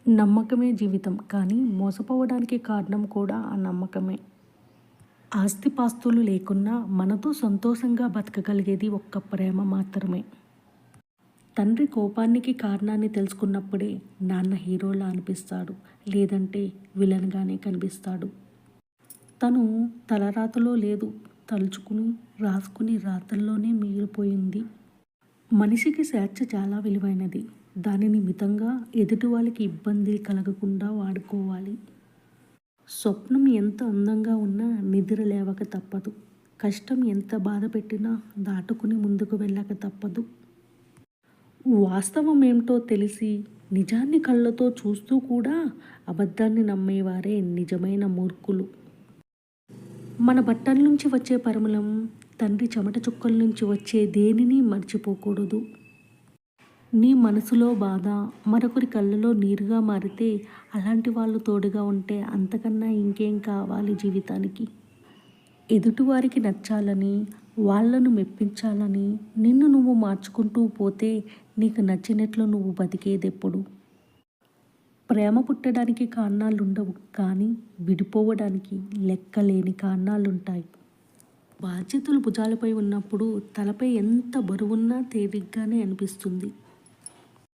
నమ్మకమే జీవితం. కానీ మోసపోవడానికి కారణం కూడా ఆ నమ్మకమే. ఆస్తిపాస్తులు లేకున్నా మనతో సంతోషంగా బతకగలిగేది ఒక్క ప్రేమ మాత్రమే. తండ్రి కోపానికి కారణాన్ని తెలుసుకున్నప్పుడే నాన్న హీరోలా అనిపిస్తాడు. లేదంటే విలన్గానే కనిపిస్తాడు. తను తలరాతలో లేదు, తలుచుకుని రాసుకుని రాతల్లోనే మిగిలిపోయింది. మనిషికి స్వేచ్ఛ చాలా విలువైనది. దానిని మితంగా ఎదుటి వాళ్ళకి ఇబ్బంది కలగకుండా వాడుకోవాలి. స్వప్నం ఎంత అందంగా ఉన్నా నిద్ర లేవక తప్పదు. కష్టం ఎంత బాధ పెట్టినా దాటుకుని ముందుకు వెళ్ళక తప్పదు. వాస్తవం ఏమిటో తెలిసి నిజాన్ని కళ్ళతో చూస్తూ కూడా అబద్ధాన్ని నమ్మేవారే నిజమైన మూర్ఖులు. మన బట్టల నుంచి వచ్చే పరిమళం, తండ్రి చెమట చుక్కల నుంచి వచ్చే దేనిని మర్చిపోకూడదు. నీ మనసులో బాధ మరొకరి కళ్ళలో నీరుగా మారితే అలాంటి వాళ్ళు తోడుగా ఉంటే అంతకన్నా ఇంకేం కావాలి జీవితానికి. ఎదుటివారికి నచ్చాలని, వాళ్ళను మెప్పించాలని నిన్ను నువ్వు మార్చుకుంటూ పోతే నీకు నచ్చినట్లు నువ్వు బతికేదెప్పుడు? ప్రేమ పుట్టడానికి కారణాలుండవు, కానీ విడిపోవడానికి లెక్కలేని కారణాలుంటాయి. బాధ్యతలు భుజాలపై ఉన్నప్పుడు తలపై ఎంత బరువున్నా తేలిగ్గానే అనిపిస్తుంది.